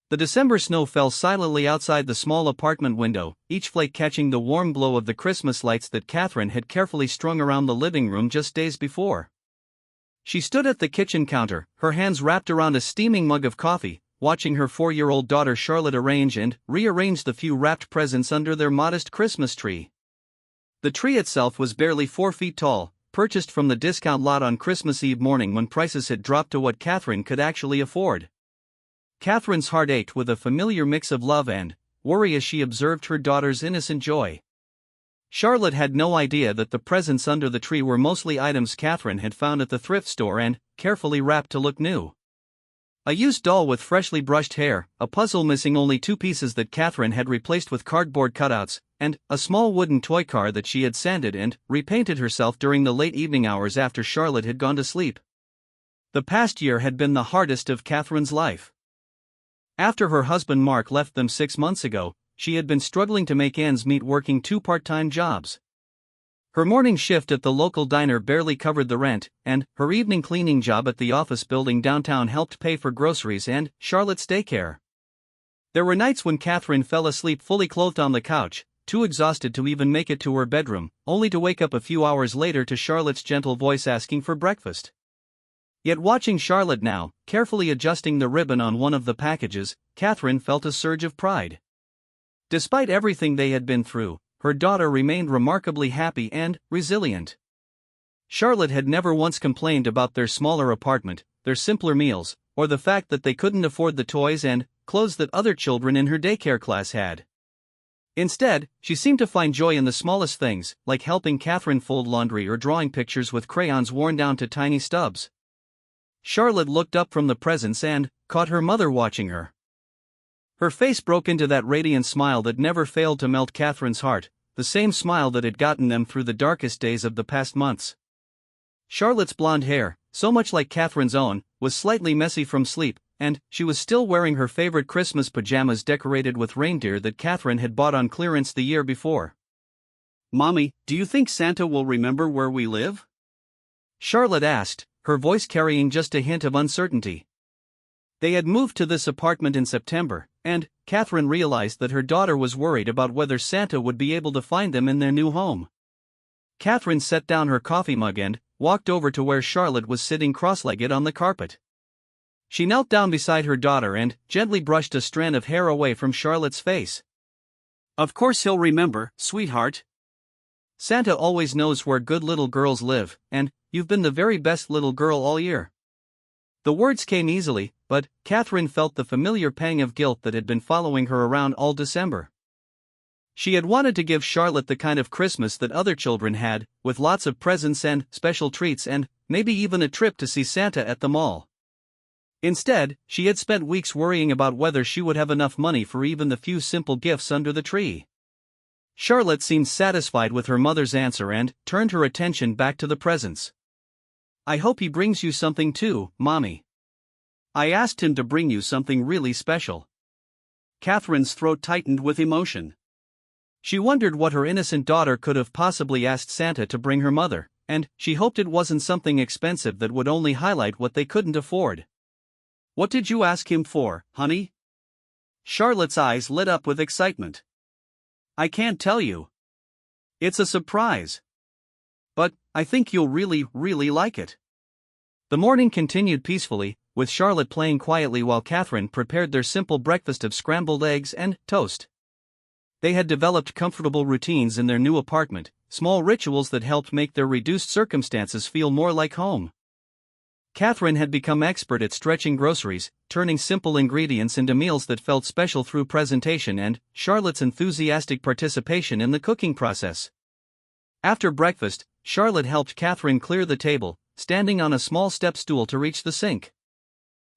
The December snow fell silently outside the small apartment window, each flake catching the warm glow of the Christmas lights that Catherine had carefully strung around the living room just days before. She stood at the kitchen counter, her hands wrapped around a steaming mug of coffee, watching her 4-year-old daughter Charlotte arrange and rearrange the few wrapped presents under their modest Christmas tree. The tree itself was barely 4 feet tall, purchased from the discount lot on Christmas Eve morning when prices had dropped to what Catherine could actually afford. Catherine's heart ached with a familiar mix of love and worry as she observed her daughter's innocent joy. Charlotte had no idea that the presents under the tree were mostly items Catherine had found at the thrift store and carefully wrapped to look new. A used doll with freshly brushed hair, a puzzle missing only 2 pieces that Catherine had replaced with cardboard cutouts, and a small wooden toy car that she had sanded and repainted herself during the late evening hours after Charlotte had gone to sleep. The past year had been the hardest of Catherine's life. After her husband Mark left them 6 months ago, she had been struggling to make ends meet working 2 part-time jobs. Her morning shift at the local diner barely covered the rent, and her evening cleaning job at the office building downtown helped pay for groceries and Charlotte's daycare. There were nights when Catherine fell asleep fully clothed on the couch, too exhausted to even make it to her bedroom, only to wake up a few hours later to Charlotte's gentle voice asking for breakfast. Yet watching Charlotte now, carefully adjusting the ribbon on one of the packages, Catherine felt a surge of pride. Despite everything they had been through, her daughter remained remarkably happy and resilient. Charlotte had never once complained about their smaller apartment, their simpler meals, or the fact that they couldn't afford the toys and clothes that other children in her daycare class had. Instead, she seemed to find joy in the smallest things, like helping Catherine fold laundry or drawing pictures with crayons worn down to tiny stubs. Charlotte looked up from the presents and caught her mother watching her. Her face broke into that radiant smile that never failed to melt Catherine's heart, the same smile that had gotten them through the darkest days of the past months. Charlotte's blonde hair, so much like Catherine's own, was slightly messy from sleep, and she was still wearing her favorite Christmas pajamas decorated with reindeer that Catherine had bought on clearance the year before. "Mommy, do you think Santa will remember where we live?" Charlotte asked, her voice carrying just a hint of uncertainty. They had moved to this apartment in September, and Catherine realized that her daughter was worried about whether Santa would be able to find them in their new home. Catherine set down her coffee mug and walked over to where Charlotte was sitting cross-legged on the carpet. She knelt down beside her daughter and gently brushed a strand of hair away from Charlotte's face. "Of course he'll remember, sweetheart. Santa always knows where good little girls live, and you've been the very best little girl all year." The words came easily, but Catherine felt the familiar pang of guilt that had been following her around all December. She had wanted to give Charlotte the kind of Christmas that other children had, with lots of presents and special treats and maybe even a trip to see Santa at the mall. Instead, she had spent weeks worrying about whether she would have enough money for even the few simple gifts under the tree. Charlotte seemed satisfied with her mother's answer and turned her attention back to the presents. "I hope he brings you something too, Mommy. I asked him to bring you something really special." Catherine's throat tightened with emotion. She wondered what her innocent daughter could have possibly asked Santa to bring her mother, and she hoped it wasn't something expensive that would only highlight what they couldn't afford. "What did you ask him for, honey?" Charlotte's eyes lit up with excitement. "I can't tell you. It's a surprise. But I think you'll really like it." The morning continued peacefully, with Charlotte playing quietly while Catherine prepared their simple breakfast of scrambled eggs and toast. They had developed comfortable routines in their new apartment, small rituals that helped make their reduced circumstances feel more like home. Catherine had become expert at stretching groceries, turning simple ingredients into meals that felt special through presentation and Charlotte's enthusiastic participation in the cooking process. After breakfast, Charlotte helped Catherine clear the table, standing on a small step stool to reach the sink.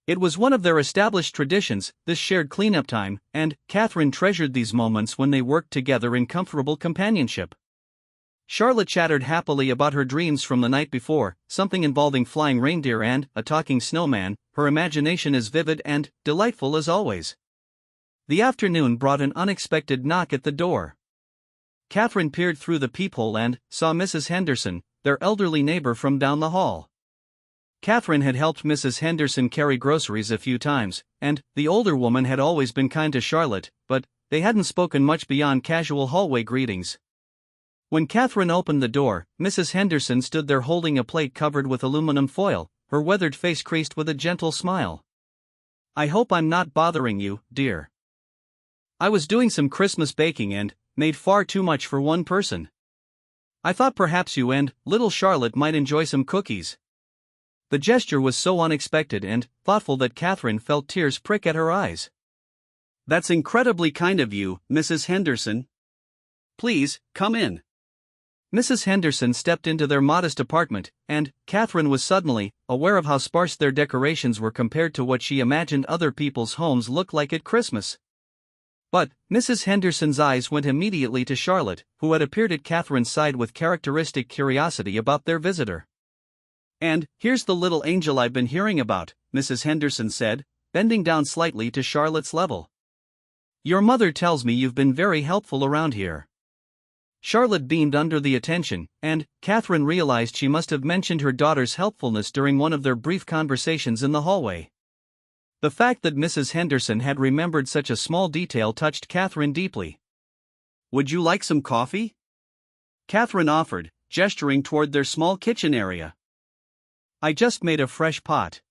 It was one of their established traditions, this shared cleanup time, and Catherine treasured these moments when they worked together in comfortable companionship. Charlotte chattered happily about her dreams from the night before, something involving flying reindeer and a talking snowman, her imagination as vivid and delightful as always. The afternoon brought an unexpected knock at the door. Catherine peered through the peephole and saw Mrs. Henderson, their elderly neighbor from down the hall. Catherine had helped Mrs. Henderson carry groceries a few times, and the older woman had always been kind to Charlotte, but they hadn't spoken much beyond casual hallway greetings. When Catherine opened the door, Mrs. Henderson stood there holding a plate covered with aluminum foil, her weathered face creased with a gentle smile. "I hope I'm not bothering you, dear. I was doing some Christmas baking and made far too much for one person. I thought perhaps you and little Charlotte might enjoy some cookies." The gesture was so unexpected and thoughtful that Catherine felt tears prick at her eyes. "That's incredibly kind of you, Mrs. Henderson. Please, come in." Mrs. Henderson stepped into their modest apartment, and Catherine was suddenly aware of how sparse their decorations were compared to what she imagined other people's homes looked like at Christmas. But Mrs. Henderson's eyes went immediately to Charlotte, who had appeared at Catherine's side with characteristic curiosity about their visitor. "And here's the little angel I've been hearing about," Mrs. Henderson said, bending down slightly to Charlotte's level. "Your mother tells me you've been very helpful around here." Charlotte beamed under the attention, and Catherine realized she must have mentioned her daughter's helpfulness during one of their brief conversations in the hallway. The fact that Mrs. Henderson had remembered such a small detail touched Catherine deeply. "Would you like some coffee?" Catherine offered, gesturing toward their small kitchen area. "I just made a fresh pot."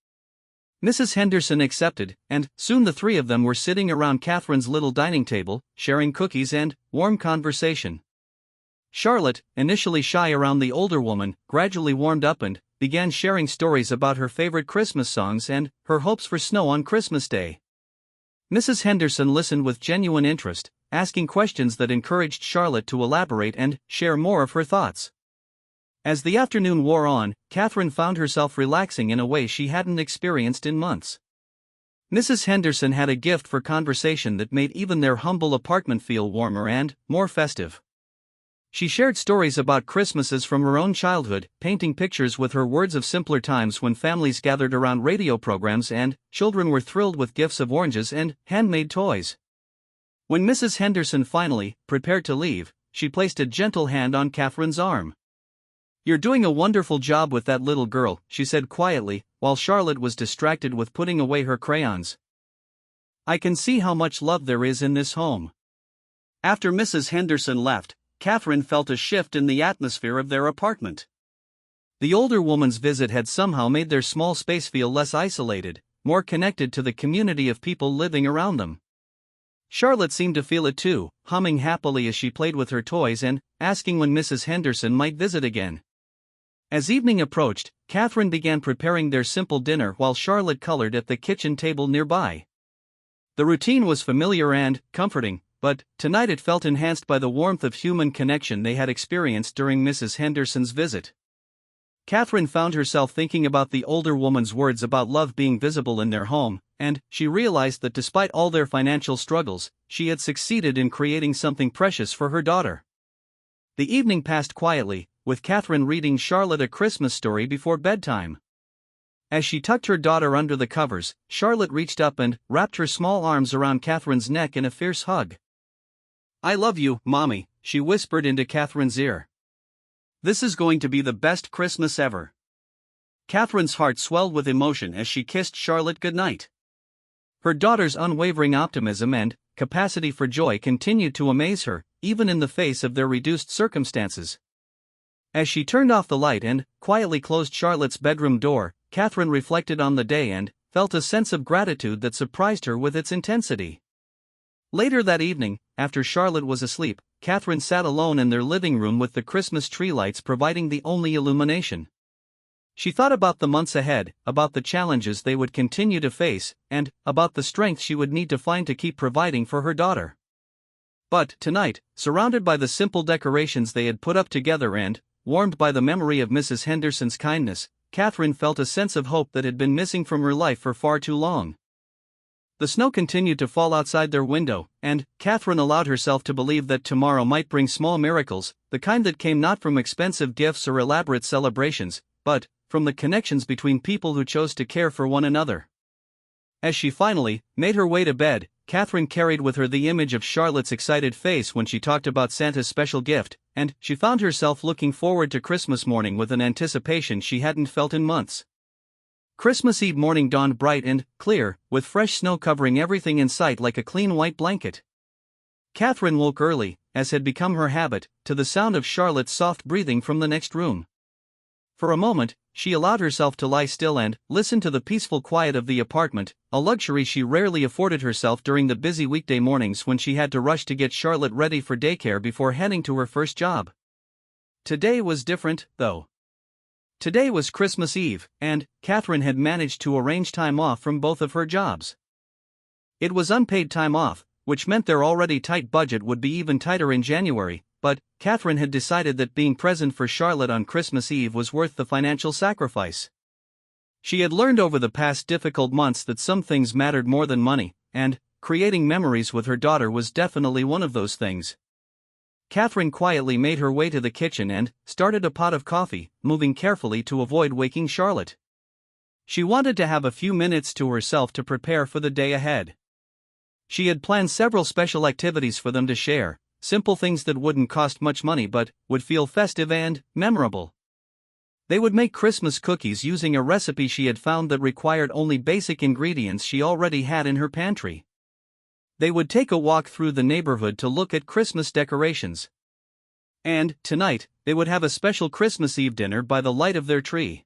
Mrs. Henderson accepted, and soon the three of them were sitting around Catherine's little dining table, sharing cookies and warm conversation. Charlotte, initially shy around the older woman, gradually warmed up and began sharing stories about her favorite Christmas songs and her hopes for snow on Christmas Day. Mrs. Henderson listened with genuine interest, asking questions that encouraged Charlotte to elaborate and share more of her thoughts. As the afternoon wore on, Catherine found herself relaxing in a way she hadn't experienced in months. Mrs. Henderson had a gift for conversation that made even their humble apartment feel warmer and more festive. She shared stories about Christmases from her own childhood, painting pictures with her words of simpler times when families gathered around radio programs and children were thrilled with gifts of oranges and handmade toys. When Mrs. Henderson finally prepared to leave, she placed a gentle hand on Catherine's arm. "You're doing a wonderful job with that little girl," she said quietly, while Charlotte was distracted with putting away her crayons. "I can see how much love there is in this home." After Mrs. Henderson left, Catherine felt a shift in the atmosphere of their apartment. The older woman's visit had somehow made their small space feel less isolated, more connected to the community of people living around them. Charlotte seemed to feel it too, humming happily as she played with her toys and asking when Mrs. Henderson might visit again. As evening approached, Catherine began preparing their simple dinner while Charlotte colored at the kitchen table nearby. The routine was familiar and comforting, but tonight it felt enhanced by the warmth of human connection they had experienced during Mrs. Henderson's visit. Catherine found herself thinking about the older woman's words about love being visible in their home, and she realized that despite all their financial struggles, she had succeeded in creating something precious for her daughter. The evening passed quietly, with Catherine reading Charlotte a Christmas story before bedtime. As she tucked her daughter under the covers, Charlotte reached up and wrapped her small arms around Catherine's neck in a fierce hug. "I love you, Mommy," she whispered into Catherine's ear. "This is going to be the best Christmas ever." Catherine's heart swelled with emotion as she kissed Charlotte goodnight. Her daughter's unwavering optimism and capacity for joy continued to amaze her, even in the face of their reduced circumstances. As she turned off the light and quietly closed Charlotte's bedroom door, Catherine reflected on the day and felt a sense of gratitude that surprised her with its intensity. Later that evening, after Charlotte was asleep, Catherine sat alone in their living room with the Christmas tree lights providing the only illumination. She thought about the months ahead, about the challenges they would continue to face, and about the strength she would need to find to keep providing for her daughter. But tonight, surrounded by the simple decorations they had put up together and warmed by the memory of Mrs. Henderson's kindness, Catherine felt a sense of hope that had been missing from her life for far too long. The snow continued to fall outside their window, and Catherine allowed herself to believe that tomorrow might bring small miracles, the kind that came not from expensive gifts or elaborate celebrations, but from the connections between people who chose to care for one another. As she finally made her way to bed, Catherine carried with her the image of Charlotte's excited face when she talked about Santa's special gift, and she found herself looking forward to Christmas morning with an anticipation she hadn't felt in months. Christmas Eve morning dawned bright and clear, with fresh snow covering everything in sight like a clean white blanket. Catherine woke early, as had become her habit, to the sound of Charlotte's soft breathing from the next room. For a moment, she allowed herself to lie still and listen to the peaceful quiet of the apartment, a luxury she rarely afforded herself during the busy weekday mornings when she had to rush to get Charlotte ready for daycare before heading to her first job. Today was different, though. Today was Christmas Eve, and Catherine had managed to arrange time off from both of her jobs. It was unpaid time off, which meant their already tight budget would be even tighter in January, but Catherine had decided that being present for Charlotte on Christmas Eve was worth the financial sacrifice. She had learned over the past difficult months that some things mattered more than money, and creating memories with her daughter was definitely one of those things. Catherine quietly made her way to the kitchen and started a pot of coffee, moving carefully to avoid waking Charlotte. She wanted to have a few minutes to herself to prepare for the day ahead. She had planned several special activities for them to share, simple things that wouldn't cost much money but would feel festive and memorable. They would make Christmas cookies using a recipe she had found that required only basic ingredients she already had in her pantry. They would take a walk through the neighborhood to look at Christmas decorations. And, tonight, they would have a special Christmas Eve dinner by the light of their tree.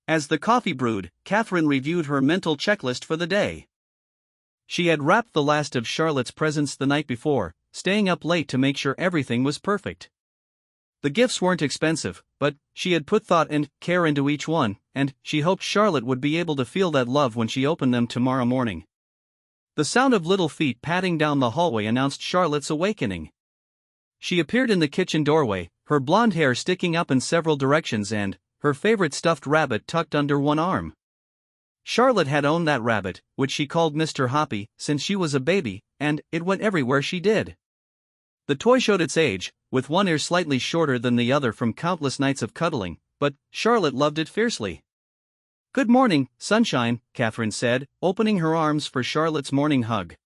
As the coffee brewed, Catherine reviewed her mental checklist for the day. She had wrapped the last of Charlotte's presents the night before, staying up late to make sure everything was perfect. The gifts weren't expensive, but she had put thought and care into each one, and she hoped Charlotte would be able to feel that love when she opened them tomorrow morning. The sound of little feet padding down the hallway announced Charlotte's awakening. She appeared in the kitchen doorway, her blonde hair sticking up in several directions and her favorite stuffed rabbit tucked under one arm. Charlotte had owned that rabbit, which she called Mr. Hoppy, since she was a baby, and it went everywhere she did. The toy showed its age, with one ear slightly shorter than the other from countless nights of cuddling, but Charlotte loved it fiercely. "Good morning, sunshine," Catherine said, opening her arms for Charlotte's morning hug.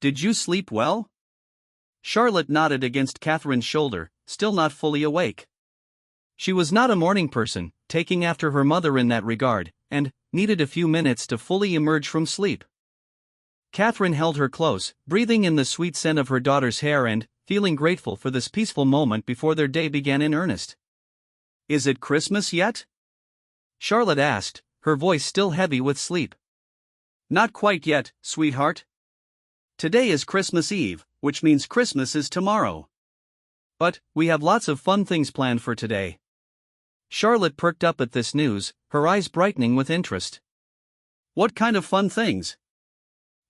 "Did you sleep well?" Charlotte nodded against Catherine's shoulder, still not fully awake. She was not a morning person, taking after her mother in that regard, and needed a few minutes to fully emerge from sleep. Catherine held her close, breathing in the sweet scent of her daughter's hair and feeling grateful for this peaceful moment before their day began in earnest. "Is it Christmas yet?" Charlotte asked, her voice still heavy with sleep. "Not quite yet, sweetheart. Today is Christmas Eve, which means Christmas is tomorrow. But we have lots of fun things planned for today." Charlotte perked up at this news, her eyes brightening with interest. "What kind of fun things?"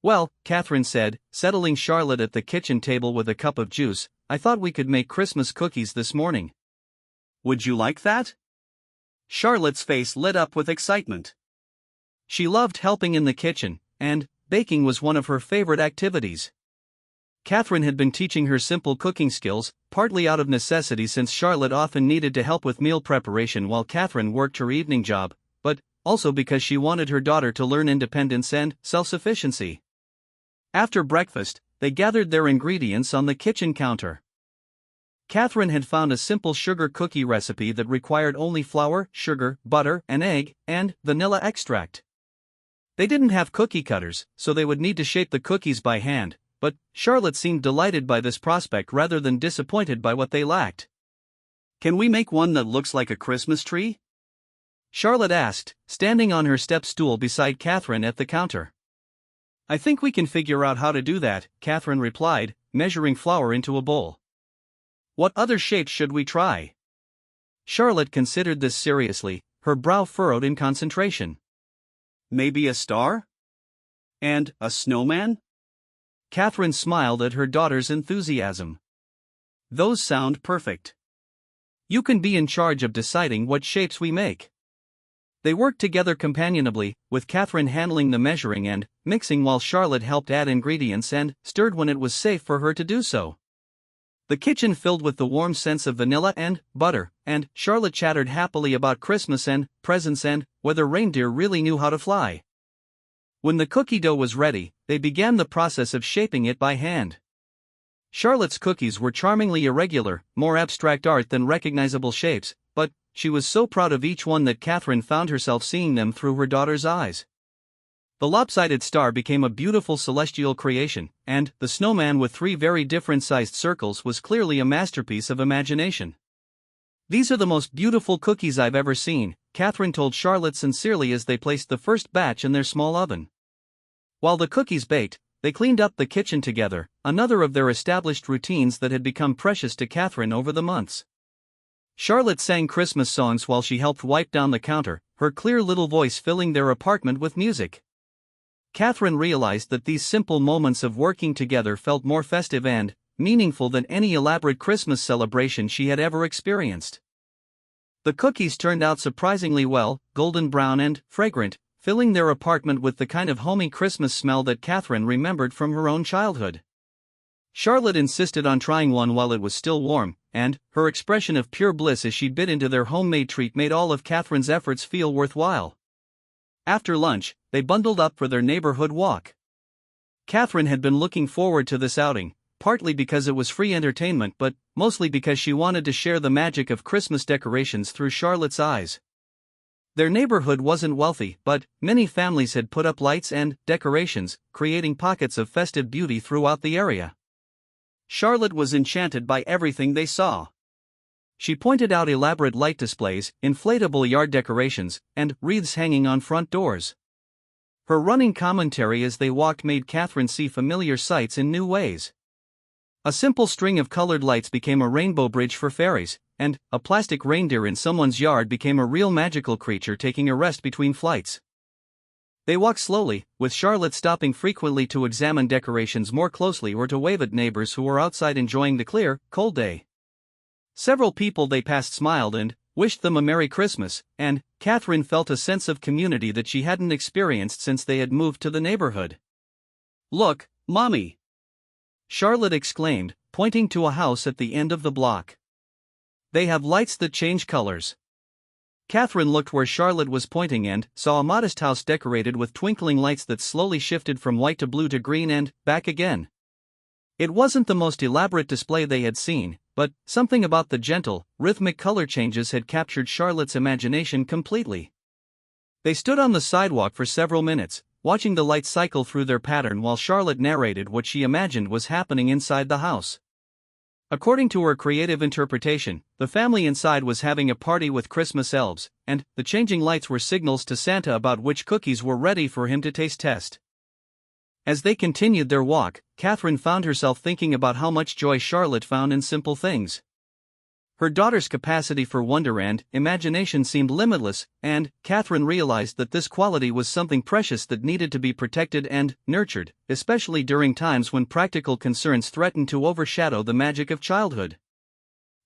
"Well," Catherine said, settling Charlotte at the kitchen table with a cup of juice, "I thought we could make Christmas cookies this morning." "Would you like that?" Charlotte's face lit up with excitement. She loved helping in the kitchen, and baking was one of her favorite activities. Catherine had been teaching her simple cooking skills, partly out of necessity since Charlotte often needed to help with meal preparation while Catherine worked her evening job, but also because she wanted her daughter to learn independence and self-sufficiency. After breakfast, they gathered their ingredients on the kitchen counter. Catherine had found a simple sugar cookie recipe that required only flour, sugar, butter, an egg, and vanilla extract. They didn't have cookie cutters, so they would need to shape the cookies by hand, but Charlotte seemed delighted by this prospect rather than disappointed by what they lacked. "Can we make one that looks like a Christmas tree?" Charlotte asked, standing on her step stool beside Catherine at the counter. "I think we can figure out how to do that," Catherine replied, measuring flour into a bowl. "What other shapes should we try?" Charlotte considered this seriously, her brow furrowed in concentration. "Maybe a star? And a snowman?" Catherine smiled at her daughter's enthusiasm. "Those sound perfect. You can be in charge of deciding what shapes we make." They worked together companionably, with Catherine handling the measuring and mixing while Charlotte helped add ingredients and stirred when it was safe for her to do so. The kitchen filled with the warm scents of vanilla and butter, and Charlotte chattered happily about Christmas and presents and whether reindeer really knew how to fly. When the cookie dough was ready, they began the process of shaping it by hand. Charlotte's cookies were charmingly irregular, more abstract art than recognizable shapes, but she was so proud of each one that Catherine found herself seeing them through her daughter's eyes. The lopsided star became a beautiful celestial creation, and the snowman with 3 very different-sized circles was clearly a masterpiece of imagination. "These are the most beautiful cookies I've ever seen," Catherine told Charlotte sincerely as they placed the first batch in their small oven. While the cookies baked, they cleaned up the kitchen together, another of their established routines that had become precious to Catherine over the months. Charlotte sang Christmas songs while she helped wipe down the counter, her clear little voice filling their apartment with music. Catherine realized that these simple moments of working together felt more festive and meaningful than any elaborate Christmas celebration she had ever experienced. The cookies turned out surprisingly well, golden brown and fragrant, filling their apartment with the kind of homey Christmas smell that Catherine remembered from her own childhood. Charlotte insisted on trying one while it was still warm, and her expression of pure bliss as she bit into their homemade treat made all of Catherine's efforts feel worthwhile. After lunch, they bundled up for their neighborhood walk. Catherine had been looking forward to this outing, partly because it was free entertainment but mostly because she wanted to share the magic of Christmas decorations through Charlotte's eyes. Their neighborhood wasn't wealthy, but many families had put up lights and decorations, creating pockets of festive beauty throughout the area. Charlotte was enchanted by everything they saw. She pointed out elaborate light displays, inflatable yard decorations, and wreaths hanging on front doors. Her running commentary as they walked made Catherine see familiar sights in new ways. A simple string of colored lights became a rainbow bridge for fairies, and a plastic reindeer in someone's yard became a real magical creature taking a rest between flights. They walked slowly, with Charlotte stopping frequently to examine decorations more closely or to wave at neighbors who were outside enjoying the clear, cold day. Several people they passed smiled and wished them a Merry Christmas, and Catherine felt a sense of community that she hadn't experienced since they had moved to the neighborhood. "Look, Mommy!" Charlotte exclaimed, pointing to a house at the end of the block. "They have lights that change colors." Catherine looked where Charlotte was pointing and saw a modest house decorated with twinkling lights that slowly shifted from white to blue to green and back again. It wasn't the most elaborate display they had seen, but something about the gentle, rhythmic color changes had captured Charlotte's imagination completely. They stood on the sidewalk for several minutes, watching the lights cycle through their pattern while Charlotte narrated what she imagined was happening inside the house. According to her creative interpretation, the family inside was having a party with Christmas elves, and the changing lights were signals to Santa about which cookies were ready for him to taste test. As they continued their walk, Catherine found herself thinking about how much joy Charlotte found in simple things. Her daughter's capacity for wonder and imagination seemed limitless, and Catherine realized that this quality was something precious that needed to be protected and nurtured, especially during times when practical concerns threatened to overshadow the magic of childhood.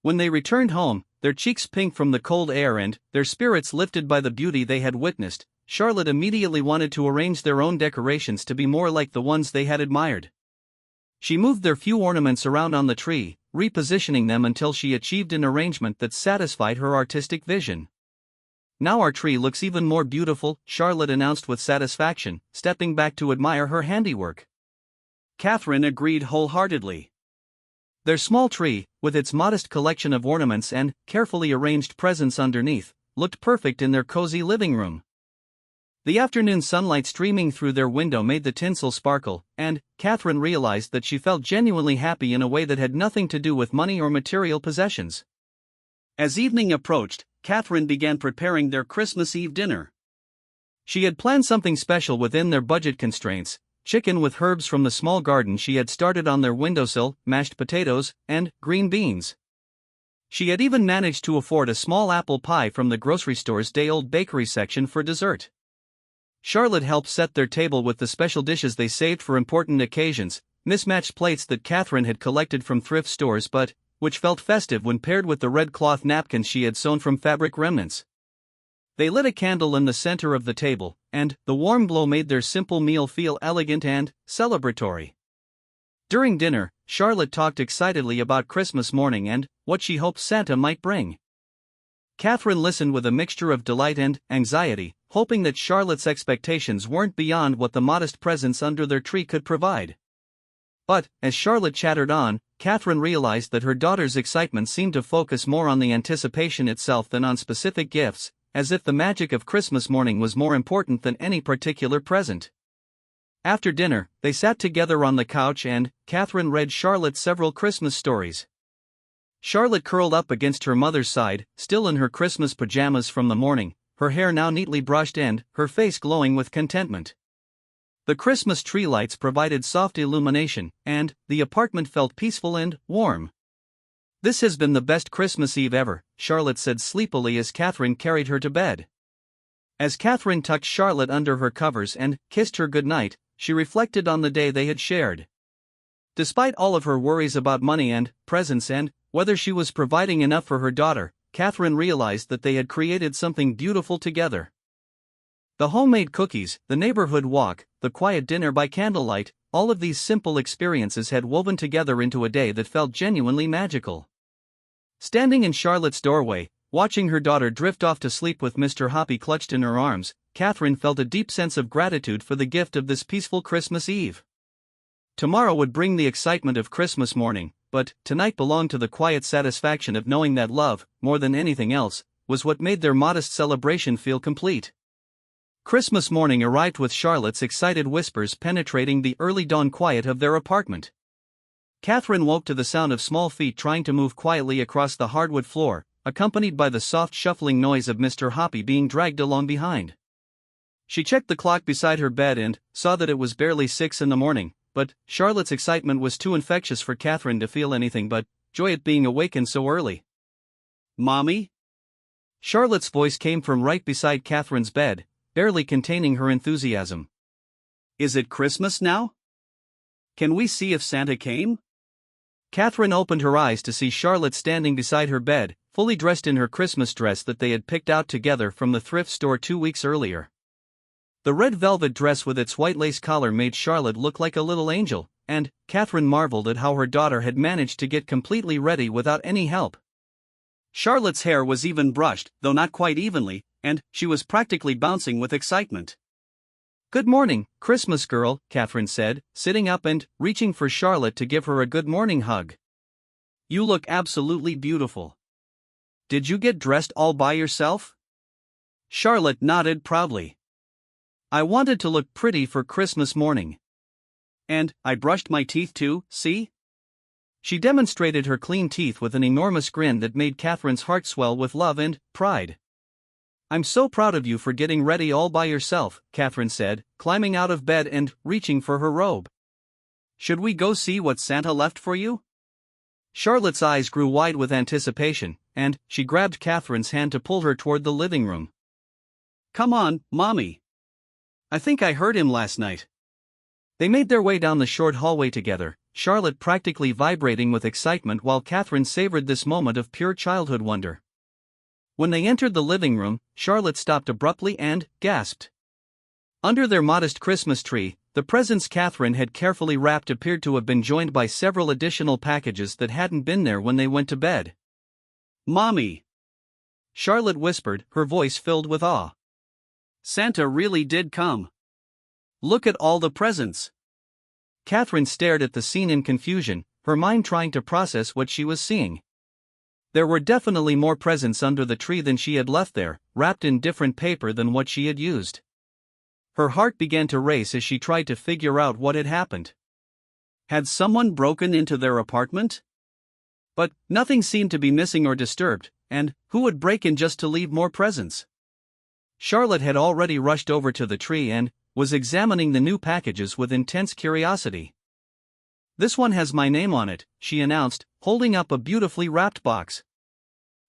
When they returned home, their cheeks pink from the cold air and their spirits lifted by the beauty they had witnessed, Charlotte immediately wanted to arrange their own decorations to be more like the ones they had admired. She moved their few ornaments around on the tree, repositioning them until she achieved an arrangement that satisfied her artistic vision. "Now our tree looks even more beautiful," Charlotte announced with satisfaction, stepping back to admire her handiwork. Catherine agreed wholeheartedly. Their small tree, with its modest collection of ornaments and carefully arranged presents underneath, looked perfect in their cozy living room. The afternoon sunlight streaming through their window made the tinsel sparkle, and Catherine realized that she felt genuinely happy in a way that had nothing to do with money or material possessions. As evening approached, Catherine began preparing their Christmas Eve dinner. She had planned something special within their budget constraints: chicken with herbs from the small garden she had started on their windowsill, mashed potatoes, and green beans. She had even managed to afford a small apple pie from the grocery store's day-old bakery section for dessert. Charlotte helped set their table with the special dishes they saved for important occasions, mismatched plates that Catherine had collected from thrift stores but which felt festive when paired with the red cloth napkins she had sewn from fabric remnants. They lit a candle in the center of the table, and the warm glow made their simple meal feel elegant and celebratory. During dinner, Charlotte talked excitedly about Christmas morning and what she hoped Santa might bring. Catherine listened with a mixture of delight and anxiety, hoping that Charlotte's expectations weren't beyond what the modest presents under their tree could provide. But, as Charlotte chattered on, Catherine realized that her daughter's excitement seemed to focus more on the anticipation itself than on specific gifts, as if the magic of Christmas morning was more important than any particular present. After dinner, they sat together on the couch and Catherine read Charlotte several Christmas stories. Charlotte curled up against her mother's side, still in her Christmas pajamas from the morning, her hair now neatly brushed and her face glowing with contentment. The Christmas tree lights provided soft illumination, and the apartment felt peaceful and warm. "This has been the best Christmas Eve ever," Charlotte said sleepily as Catherine carried her to bed. As Catherine tucked Charlotte under her covers and kissed her goodnight, she reflected on the day they had shared. Despite all of her worries about money and presents and whether she was providing enough for her daughter, Catherine realized that they had created something beautiful together. The homemade cookies, the neighborhood walk, the quiet dinner by candlelight, all of these simple experiences had woven together into a day that felt genuinely magical. Standing in Charlotte's doorway, watching her daughter drift off to sleep with Mr. Hoppy clutched in her arms, Catherine felt a deep sense of gratitude for the gift of this peaceful Christmas Eve. Tomorrow would bring the excitement of Christmas morning, but tonight belonged to the quiet satisfaction of knowing that love, more than anything else, was what made their modest celebration feel complete. Christmas morning arrived with Charlotte's excited whispers penetrating the early dawn quiet of their apartment. Catherine woke to the sound of small feet trying to move quietly across the hardwood floor, accompanied by the soft shuffling noise of Mr. Hoppy being dragged along behind. She checked the clock beside her bed and saw that it was barely 6 in the morning, but Charlotte's excitement was too infectious for Catherine to feel anything but joy at being awakened so early. "Mommy?" Charlotte's voice came from right beside Catherine's bed, barely containing her enthusiasm. "Is it Christmas now? Can we see if Santa came?" Catherine opened her eyes to see Charlotte standing beside her bed, fully dressed in her Christmas dress that they had picked out together from the thrift store 2 weeks earlier. The red velvet dress with its white lace collar made Charlotte look like a little angel, and Catherine marveled at how her daughter had managed to get completely ready without any help. Charlotte's hair was even brushed, though not quite evenly, and she was practically bouncing with excitement. "Good morning, Christmas girl," Catherine said, sitting up and reaching for Charlotte to give her a good morning hug. "You look absolutely beautiful. Did you get dressed all by yourself?" Charlotte nodded proudly. "I wanted to look pretty for Christmas morning. And I brushed my teeth too, see?" She demonstrated her clean teeth with an enormous grin that made Catherine's heart swell with love and pride. "I'm so proud of you for getting ready all by yourself," Catherine said, climbing out of bed and reaching for her robe. "Should we go see what Santa left for you?" Charlotte's eyes grew wide with anticipation, and she grabbed Catherine's hand to pull her toward the living room. "Come on, Mommy. I think I heard him last night." They made their way down the short hallway together, Charlotte practically vibrating with excitement while Catherine savored this moment of pure childhood wonder. When they entered the living room, Charlotte stopped abruptly and gasped. Under their modest Christmas tree, the presents Catherine had carefully wrapped appeared to have been joined by several additional packages that hadn't been there when they went to bed. "Mommy!" Charlotte whispered, her voice filled with awe. "Santa really did come. Look at all the presents." Catherine stared at the scene in confusion, her mind trying to process what she was seeing. There were definitely more presents under the tree than she had left there, wrapped in different paper than what she had used. Her heart began to race as she tried to figure out what had happened. Had someone broken into their apartment? But nothing seemed to be missing or disturbed, and who would break in just to leave more presents? Charlotte had already rushed over to the tree and was examining the new packages with intense curiosity. "This one has my name on it," she announced, holding up a beautifully wrapped box.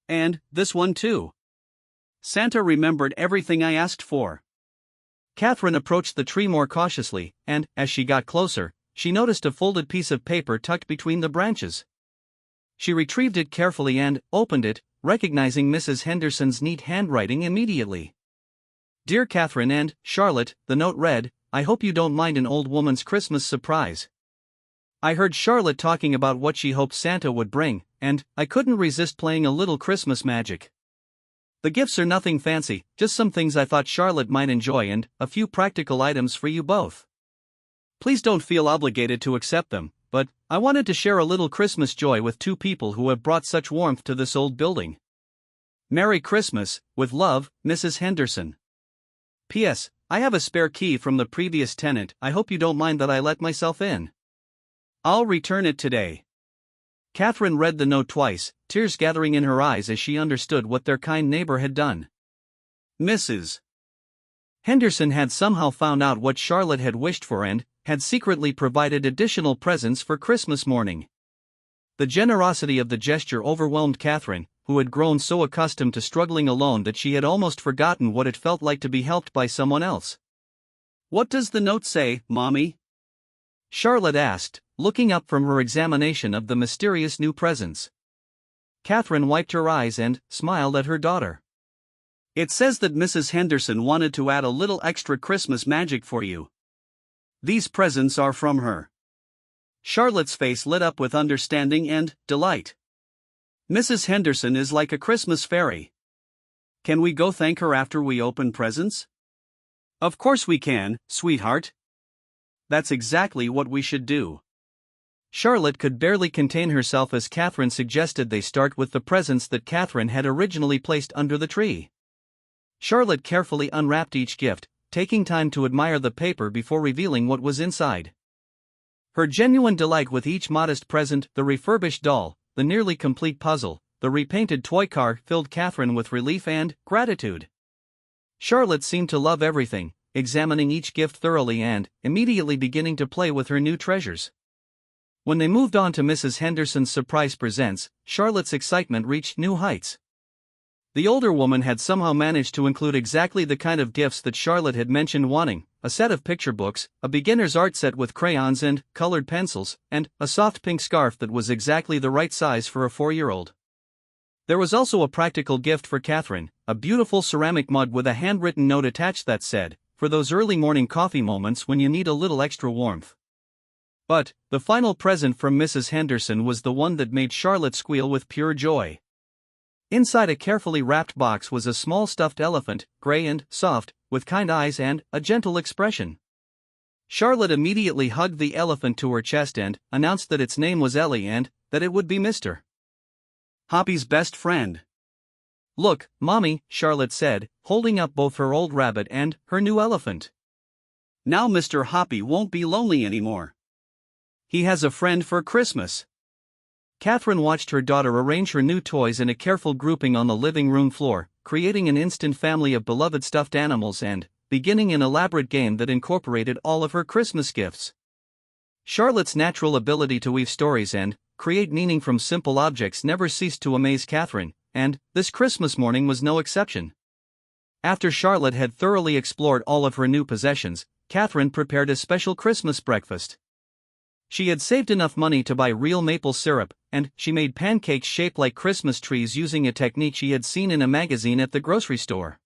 "And this one too. Santa remembered everything I asked for." Catherine approached the tree more cautiously, and, as she got closer, she noticed a folded piece of paper tucked between the branches. She retrieved it carefully and opened it, recognizing Mrs. Henderson's neat handwriting immediately. "Dear Catherine and Charlotte," the note read, "I hope you don't mind an old woman's Christmas surprise. I heard Charlotte talking about what she hoped Santa would bring, and I couldn't resist playing a little Christmas magic. The gifts are nothing fancy, just some things I thought Charlotte might enjoy and a few practical items for you both. Please don't feel obligated to accept them, but I wanted to share a little Christmas joy with two people who have brought such warmth to this old building. Merry Christmas, with love, Mrs. Henderson. P.S. I have a spare key from the previous tenant. I hope you don't mind that I let myself in. I'll return it today. Catherine read the note twice, tears gathering in her eyes as she understood what their kind neighbor had done. Mrs. Henderson had somehow found out what Charlotte had wished for and had secretly provided additional presents for Christmas morning. The generosity of the gesture overwhelmed Catherine, who had grown so accustomed to struggling alone that she had almost forgotten what it felt like to be helped by someone else. What does the note say, Mommy? Charlotte asked, looking up from her examination of the mysterious new presents. Catherine wiped her eyes and smiled at her daughter. It says that Mrs. Henderson wanted to add a little extra Christmas magic for you. These presents are from her. Charlotte's face lit up with understanding and delight. Mrs. Henderson is like a Christmas fairy. Can we go thank her after we open presents? Of course we can, sweetheart. That's exactly what we should do. Charlotte could barely contain herself as Catherine suggested they start with the presents that Catherine had originally placed under the tree. Charlotte carefully unwrapped each gift, taking time to admire the paper before revealing what was inside. Her genuine delight with each modest present, the refurbished doll, the nearly complete puzzle, the repainted toy car, filled Catherine with relief and gratitude. Charlotte seemed to love everything, examining each gift thoroughly and immediately beginning to play with her new treasures. When they moved on to Mrs. Henderson's surprise presents, Charlotte's excitement reached new heights. The older woman had somehow managed to include exactly the kind of gifts that Charlotte had mentioned wanting: a set of picture books, a beginner's art set with crayons and colored pencils, and a soft pink scarf that was exactly the right size for a 4-year-old. There was also a practical gift for Catherine, a beautiful ceramic mug with a handwritten note attached that said, "For those early morning coffee moments when you need a little extra warmth." But the final present from Mrs. Henderson was the one that made Charlotte squeal with pure joy. Inside a carefully wrapped box was a small stuffed elephant, gray and soft, with kind eyes and a gentle expression. Charlotte immediately hugged the elephant to her chest and announced that its name was Ellie and that it would be Mr. Hoppy's best friend. "Look, Mommy," Charlotte said, holding up both her old rabbit and her new elephant. "Now Mr. Hoppy won't be lonely anymore. He has a friend for Christmas." Catherine watched her daughter arrange her new toys in a careful grouping on the living room floor, creating an instant family of beloved stuffed animals and beginning an elaborate game that incorporated all of her Christmas gifts. Charlotte's natural ability to weave stories and create meaning from simple objects never ceased to amaze Catherine, and this Christmas morning was no exception. After Charlotte had thoroughly explored all of her new possessions, Catherine prepared a special Christmas breakfast. She had saved enough money to buy real maple syrup, and she made pancakes shaped like Christmas trees using a technique she had seen in a magazine at the grocery store.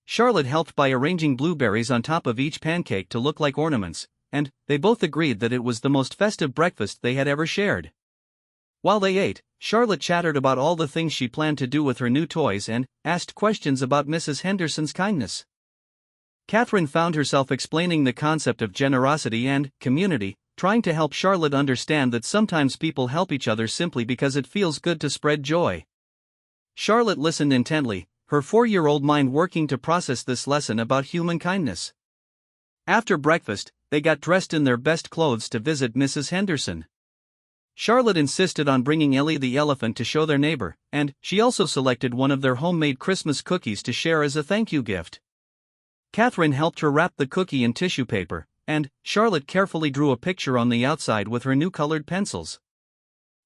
Charlotte helped by arranging blueberries on top of each pancake to look like ornaments, and they both agreed that it was the most festive breakfast they had ever shared. While they ate, Charlotte chattered about all the things she planned to do with her new toys and asked questions about Mrs. Henderson's kindness. Catherine found herself explaining the concept of generosity and community, trying to help Charlotte understand that sometimes people help each other simply because it feels good to spread joy. Charlotte listened intently, her 4-year-old mind working to process this lesson about human kindness. After breakfast, they got dressed in their best clothes to visit Mrs. Henderson. Charlotte insisted on bringing Ellie the elephant to show their neighbor, and she also selected one of their homemade Christmas cookies to share as a thank you gift. Catherine helped her wrap the cookie in tissue paper, and Charlotte carefully drew a picture on the outside with her new colored pencils.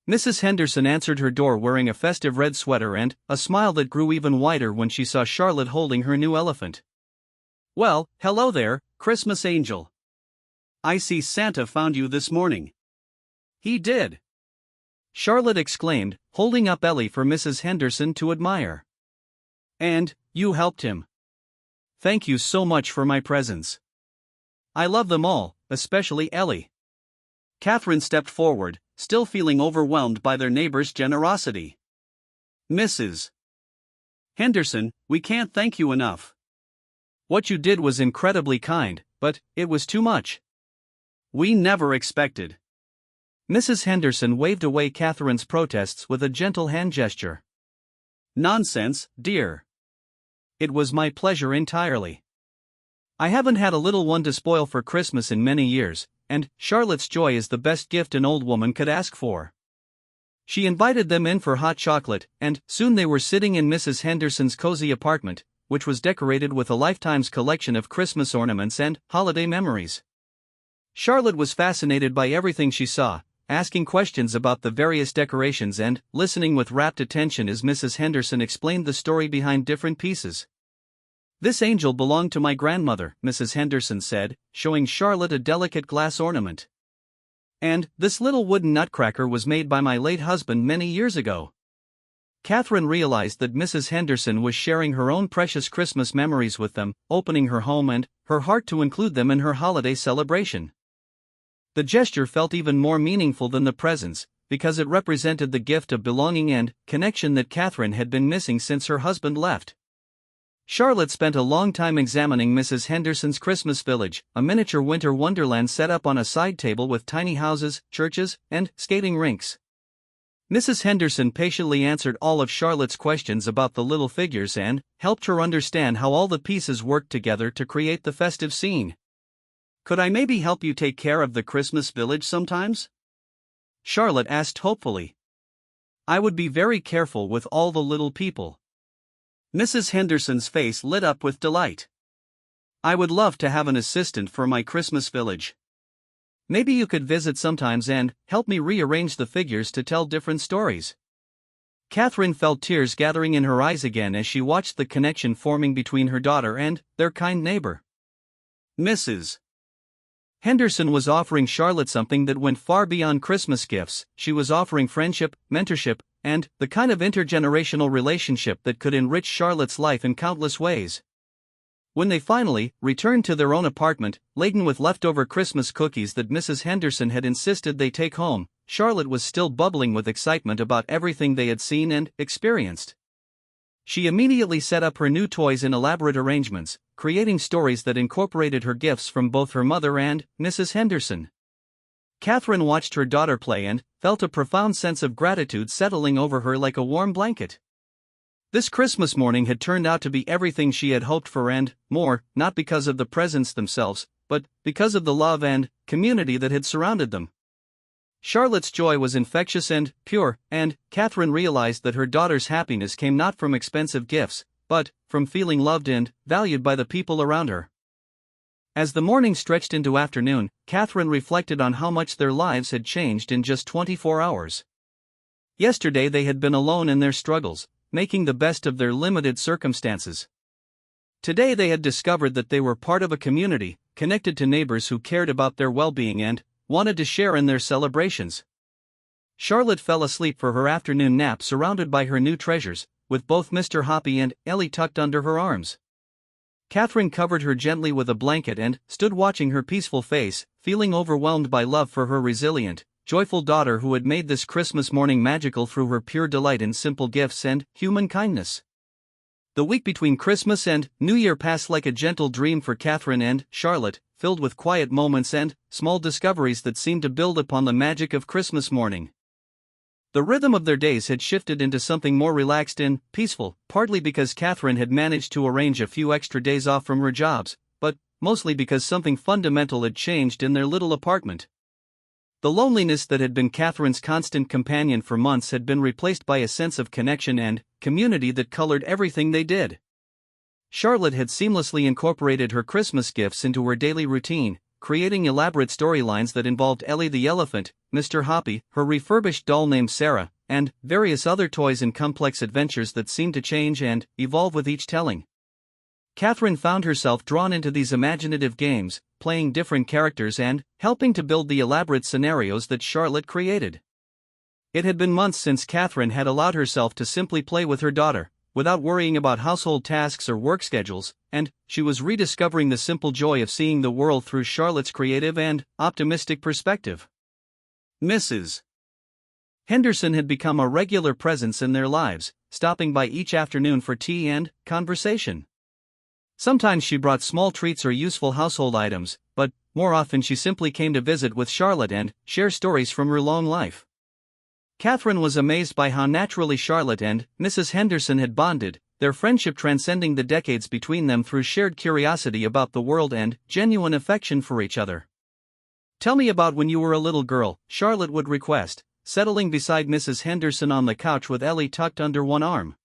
Mrs. Henderson answered her door wearing a festive red sweater and a smile that grew even wider when she saw Charlotte holding her new elephant. "Well, hello there, Christmas angel. I see Santa found you this morning." "He did," Charlotte exclaimed, holding up Ellie for Mrs. Henderson to admire. "And you helped him. Thank you so much for my presents. I love them all, especially Ellie." Catherine stepped forward, still feeling overwhelmed by their neighbor's generosity. "Mrs. Henderson, we can't thank you enough. What you did was incredibly kind, but it was too much. We never expected." Mrs. Henderson waved away Catherine's protests with a gentle hand gesture. "Nonsense, dear. It was my pleasure entirely. I haven't had a little one to spoil for Christmas in many years, and Charlotte's joy is the best gift an old woman could ask for." She invited them in for hot chocolate, and soon they were sitting in Mrs. Henderson's cozy apartment, which was decorated with a lifetime's collection of Christmas ornaments and holiday memories. Charlotte was fascinated by everything she saw, asking questions about the various decorations and listening with rapt attention as Mrs. Henderson explained the story behind different pieces. "This angel belonged to my grandmother," Mrs. Henderson said, showing Charlotte a delicate glass ornament. "And this little wooden nutcracker was made by my late husband many years ago." Catherine realized that Mrs. Henderson was sharing her own precious Christmas memories with them, opening her home and her heart to include them in her holiday celebration. The gesture felt even more meaningful than the presents, because it represented the gift of belonging and connection that Catherine had been missing since her husband left. Charlotte spent a long time examining Mrs. Henderson's Christmas village, a miniature winter wonderland set up on a side table with tiny houses, churches, and skating rinks. Mrs. Henderson patiently answered all of Charlotte's questions about the little figures and helped her understand how all the pieces worked together to create the festive scene. "Could I maybe help you take care of the Christmas village sometimes?" Charlotte asked hopefully. "I would be very careful with all the little people." Mrs. Henderson's face lit up with delight. "I would love to have an assistant for my Christmas village. Maybe you could visit sometimes and help me rearrange the figures to tell different stories." Catherine felt tears gathering in her eyes again as she watched the connection forming between her daughter and their kind neighbor. Mrs. Henderson was offering Charlotte something that went far beyond Christmas gifts. She was offering friendship, mentorship, and the kind of intergenerational relationship that could enrich Charlotte's life in countless ways. When they finally returned to their own apartment, laden with leftover Christmas cookies that Mrs. Henderson had insisted they take home, Charlotte was still bubbling with excitement about everything they had seen and experienced. She immediately set up her new toys in elaborate arrangements, creating stories that incorporated her gifts from both her mother and Mrs. Henderson. Catherine watched her daughter play and felt a profound sense of gratitude settling over her like a warm blanket. This Christmas morning had turned out to be everything she had hoped for and more, not because of the presents themselves, but because of the love and community that had surrounded them. Charlotte's joy was infectious and pure, and Catherine realized that her daughter's happiness came not from expensive gifts, but from feeling loved and valued by the people around her. As the morning stretched into afternoon, Catherine reflected on how much their lives had changed in just 24 hours. Yesterday they had been alone in their struggles, making the best of their limited circumstances. Today they had discovered that they were part of a community, connected to neighbors who cared about their well-being and wanted to share in their celebrations. Charlotte fell asleep for her afternoon nap surrounded by her new treasures, with both Mr. Hoppy and Ellie tucked under her arms. Catherine covered her gently with a blanket and stood watching her peaceful face, feeling overwhelmed by love for her resilient, joyful daughter who had made this Christmas morning magical through her pure delight in simple gifts and human kindness. The week between Christmas and New Year passed like a gentle dream for Catherine and Charlotte, filled with quiet moments and small discoveries that seemed to build upon the magic of Christmas morning. The rhythm of their days had shifted into something more relaxed and peaceful, partly because Catherine had managed to arrange a few extra days off from her jobs, but mostly because something fundamental had changed in their little apartment. The loneliness that had been Catherine's constant companion for months had been replaced by a sense of connection and community that colored everything they did. Charlotte had seamlessly incorporated her Christmas gifts into her daily routine, creating elaborate storylines that involved Ellie the elephant, Mr. Hoppy, her refurbished doll named Sarah, and various other toys in complex adventures that seemed to change and evolve with each telling. Catherine found herself drawn into these imaginative games, playing different characters and helping to build the elaborate scenarios that Charlotte created. It had been months since Catherine had allowed herself to simply play with her daughter, without worrying about household tasks or work schedules, and she was rediscovering the simple joy of seeing the world through Charlotte's creative and optimistic perspective. Mrs. Henderson had become a regular presence in their lives, stopping by each afternoon for tea and conversation. Sometimes she brought small treats or useful household items, but more often she simply came to visit with Charlotte and share stories from her long life. Catherine was amazed by how naturally Charlotte and Mrs. Henderson had bonded, their friendship transcending the decades between them through shared curiosity about the world and genuine affection for each other. "Tell me about when you were a little girl," Charlotte would request, settling beside Mrs. Henderson on the couch with Ellie tucked under one arm.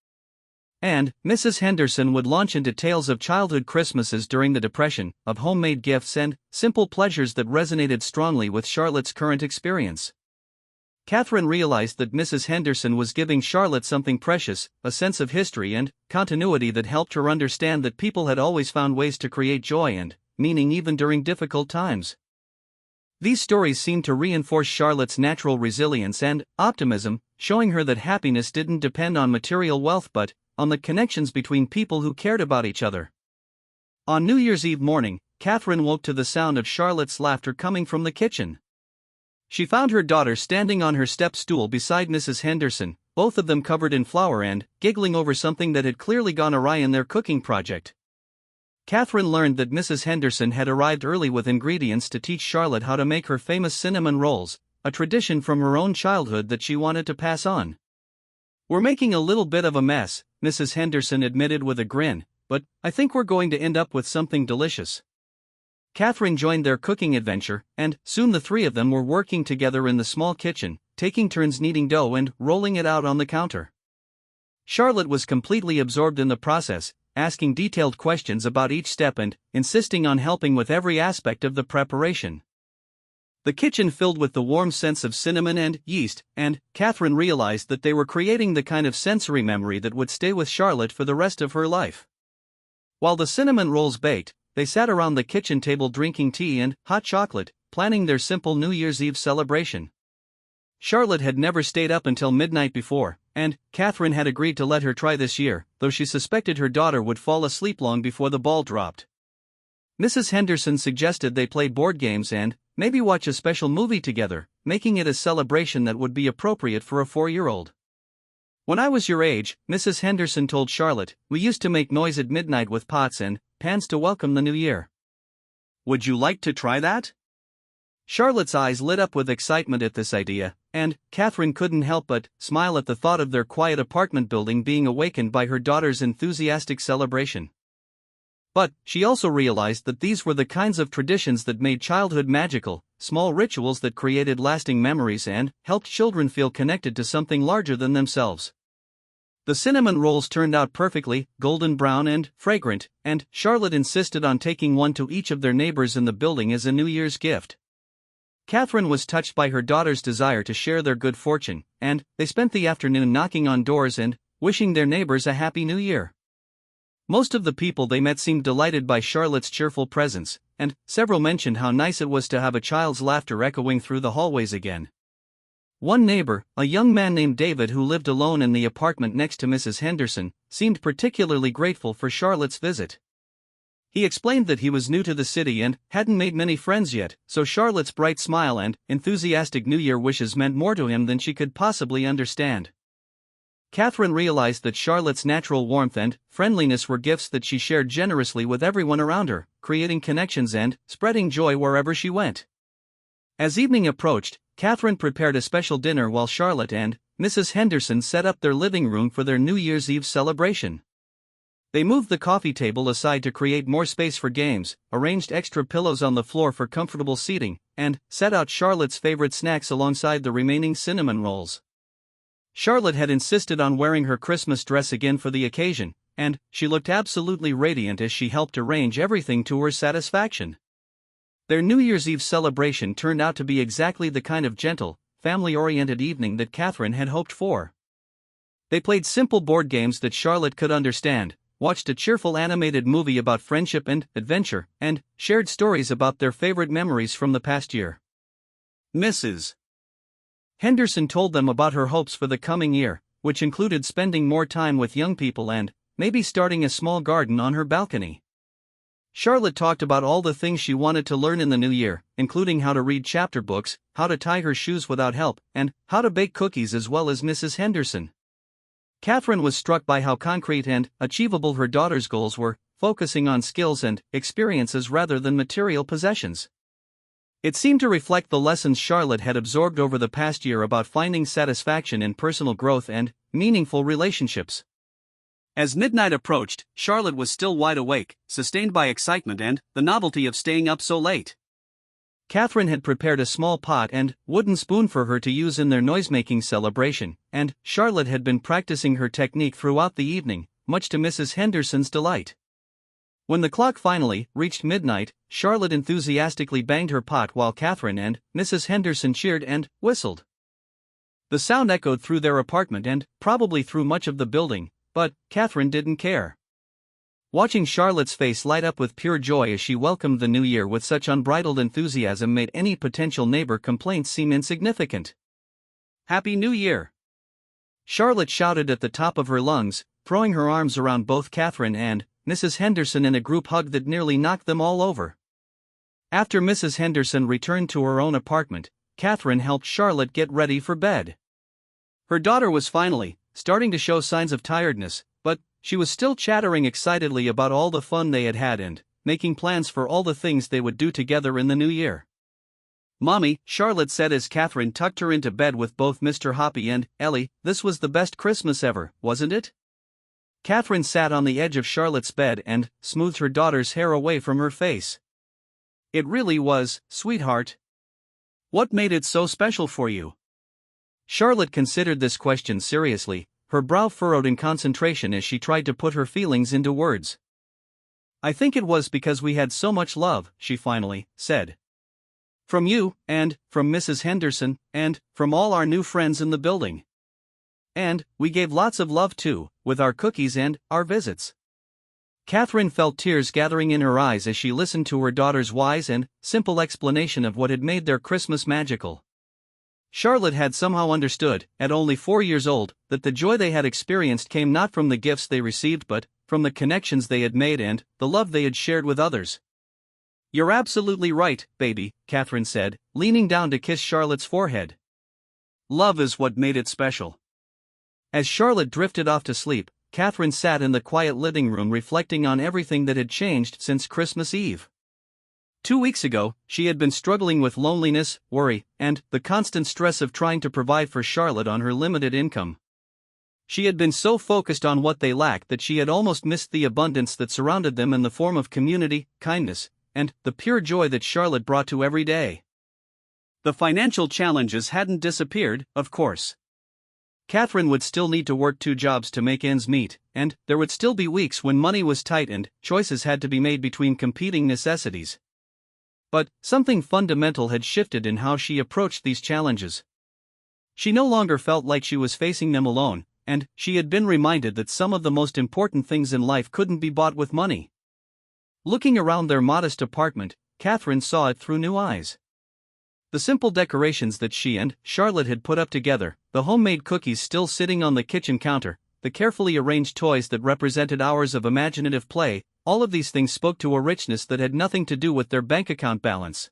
And Mrs. Henderson would launch into tales of childhood Christmases during the Depression, of homemade gifts and simple pleasures that resonated strongly with Charlotte's current experience. Catherine realized that Mrs. Henderson was giving Charlotte something precious, a sense of history and continuity that helped her understand that people had always found ways to create joy and meaning even during difficult times. These stories seemed to reinforce Charlotte's natural resilience and optimism, showing her that happiness didn't depend on material wealth but on the connections between people who cared about each other. On New Year's Eve morning, Catherine woke to the sound of Charlotte's laughter coming from the kitchen. She found her daughter standing on her step stool beside Mrs. Henderson, both of them covered in flour and giggling over something that had clearly gone awry in their cooking project. Catherine learned that Mrs. Henderson had arrived early with ingredients to teach Charlotte how to make her famous cinnamon rolls, a tradition from her own childhood that she wanted to pass on. "We're making a little bit of a mess," Mrs. Henderson admitted with a grin, "but I think we're going to end up with something delicious." Catherine joined their cooking adventure, and soon the three of them were working together in the small kitchen, taking turns kneading dough and rolling it out on the counter. Charlotte was completely absorbed in the process, asking detailed questions about each step and insisting on helping with every aspect of the preparation. The kitchen filled with the warm scents of cinnamon and yeast, and Catherine realized that they were creating the kind of sensory memory that would stay with Charlotte for the rest of her life. While the cinnamon rolls baked, they sat around the kitchen table drinking tea and hot chocolate, planning their simple New Year's Eve celebration. Charlotte had never stayed up until midnight before, and Catherine had agreed to let her try this year, though she suspected her daughter would fall asleep long before the ball dropped. Mrs. Henderson suggested they play board games and maybe watch a special movie together, making it a celebration that would be appropriate for a 4-year-old. "When I was your age," Mrs. Henderson told Charlotte, "we used to make noise at midnight with pots and pans to welcome the new year. Would you like to try that?" Charlotte's eyes lit up with excitement at this idea, and Catherine couldn't help but smile at the thought of their quiet apartment building being awakened by her daughter's enthusiastic celebration. But she also realized that these were the kinds of traditions that made childhood magical, small rituals that created lasting memories and helped children feel connected to something larger than themselves. The cinnamon rolls turned out perfectly, golden brown and fragrant, and Charlotte insisted on taking one to each of their neighbors in the building as a New Year's gift. Catherine was touched by her daughter's desire to share their good fortune, and they spent the afternoon knocking on doors and wishing their neighbors a happy new year. Most of the people they met seemed delighted by Charlotte's cheerful presence, and several mentioned how nice it was to have a child's laughter echoing through the hallways again. One neighbor, a young man named David who lived alone in the apartment next to Mrs. Henderson, seemed particularly grateful for Charlotte's visit. He explained that he was new to the city and hadn't made many friends yet, so Charlotte's bright smile and enthusiastic New Year wishes meant more to him than she could possibly understand. Catherine realized that Charlotte's natural warmth and friendliness were gifts that she shared generously with everyone around her, creating connections and spreading joy wherever she went. As evening approached, Catherine prepared a special dinner while Charlotte and Mrs. Henderson set up their living room for their New Year's Eve celebration. They moved the coffee table aside to create more space for games, arranged extra pillows on the floor for comfortable seating, and set out Charlotte's favorite snacks alongside the remaining cinnamon rolls. Charlotte had insisted on wearing her Christmas dress again for the occasion, and she looked absolutely radiant as she helped arrange everything to her satisfaction. Their New Year's Eve celebration turned out to be exactly the kind of gentle, family-oriented evening that Catherine had hoped for. They played simple board games that Charlotte could understand, watched a cheerful animated movie about friendship and adventure, and shared stories about their favorite memories from the past year. Mrs. Henderson told them about her hopes for the coming year, which included spending more time with young people and maybe starting a small garden on her balcony. Charlotte talked about all the things she wanted to learn in the new year, including how to read chapter books, how to tie her shoes without help, and how to bake cookies as well as Mrs. Henderson. Catherine was struck by how concrete and achievable her daughter's goals were, focusing on skills and experiences rather than material possessions. It seemed to reflect the lessons Charlotte had absorbed over the past year about finding satisfaction in personal growth and meaningful relationships. As midnight approached, Charlotte was still wide awake, sustained by excitement and the novelty of staying up so late. Catherine had prepared a small pot and wooden spoon for her to use in their noisemaking celebration, and Charlotte had been practicing her technique throughout the evening, much to Mrs. Henderson's delight. When the clock finally reached midnight, Charlotte enthusiastically banged her pot while Catherine and Mrs. Henderson cheered and whistled. The sound echoed through their apartment and probably through much of the building, but Catherine didn't care. Watching Charlotte's face light up with pure joy as she welcomed the new year with such unbridled enthusiasm made any potential neighbor complaints seem insignificant. "Happy New Year!" Charlotte shouted at the top of her lungs, throwing her arms around both Catherine and Mrs. Henderson in a group hug that nearly knocked them all over. After Mrs. Henderson returned to her own apartment, Catherine helped Charlotte get ready for bed. Her daughter was finally starting to show signs of tiredness, but she was still chattering excitedly about all the fun they had had and making plans for all the things they would do together in the new year. "Mommy," Charlotte said as Catherine tucked her into bed with both Mr. Hoppy and Ellie, "this was the best Christmas ever, wasn't it?" Catherine sat on the edge of Charlotte's bed and smoothed her daughter's hair away from her face. "It really was, sweetheart. What made it so special for you?" Charlotte considered this question seriously, her brow furrowed in concentration as she tried to put her feelings into words. "I think it was because we had so much love," she finally said. "From you, and from Mrs. Henderson, and from all our new friends in the building. And we gave lots of love too, with our cookies and our visits." Catherine felt tears gathering in her eyes as she listened to her daughter's wise and simple explanation of what had made their Christmas magical. Charlotte had somehow understood, at only 4 years old, that the joy they had experienced came not from the gifts they received but from the connections they had made and the love they had shared with others. "You're absolutely right, baby," Catherine said, leaning down to kiss Charlotte's forehead. "Love is what made it special." As Charlotte drifted off to sleep, Catherine sat in the quiet living room reflecting on everything that had changed since Christmas Eve. 2 weeks ago, she had been struggling with loneliness, worry, and the constant stress of trying to provide for Charlotte on her limited income. She had been so focused on what they lacked that she had almost missed the abundance that surrounded them in the form of community, kindness, and the pure joy that Charlotte brought to every day. The financial challenges hadn't disappeared, of course. Catherine would still need to work 2 jobs to make ends meet, and there would still be weeks when money was tight and choices had to be made between competing necessities. But something fundamental had shifted in how she approached these challenges. She no longer felt like she was facing them alone, and she had been reminded that some of the most important things in life couldn't be bought with money. Looking around their modest apartment, Catherine saw it through new eyes. The simple decorations that she and Charlotte had put up together, the homemade cookies still sitting on the kitchen counter, the carefully arranged toys that represented hours of imaginative play, all of these things spoke to a richness that had nothing to do with their bank account balance.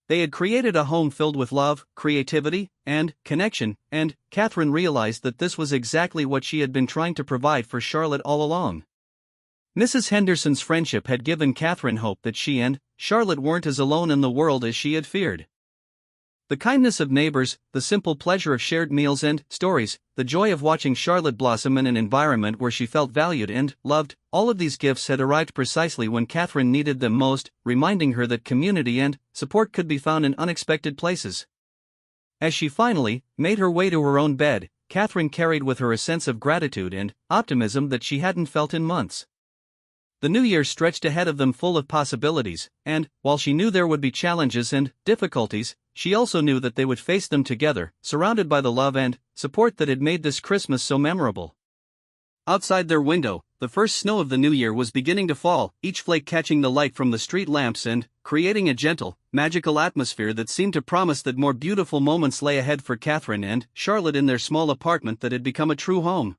They had created a home filled with love, creativity, and connection, and Catherine realized that this was exactly what she had been trying to provide for Charlotte all along. Mrs. Henderson's friendship had given Catherine hope that she and Charlotte weren't as alone in the world as she had feared. The kindness of neighbors, the simple pleasure of shared meals and stories, the joy of watching Charlotte blossom in an environment where she felt valued and loved, all of these gifts had arrived precisely when Catherine needed them most, reminding her that community and support could be found in unexpected places. As she finally made her way to her own bed, Catherine carried with her a sense of gratitude and optimism that she hadn't felt in months. The new year stretched ahead of them full of possibilities, and, while she knew there would be challenges and difficulties, she also knew that they would face them together, surrounded by the love and support that had made this Christmas so memorable. Outside their window, the first snow of the new year was beginning to fall, each flake catching the light from the street lamps and creating a gentle, magical atmosphere that seemed to promise that more beautiful moments lay ahead for Catherine and Charlotte in their small apartment that had become a true home.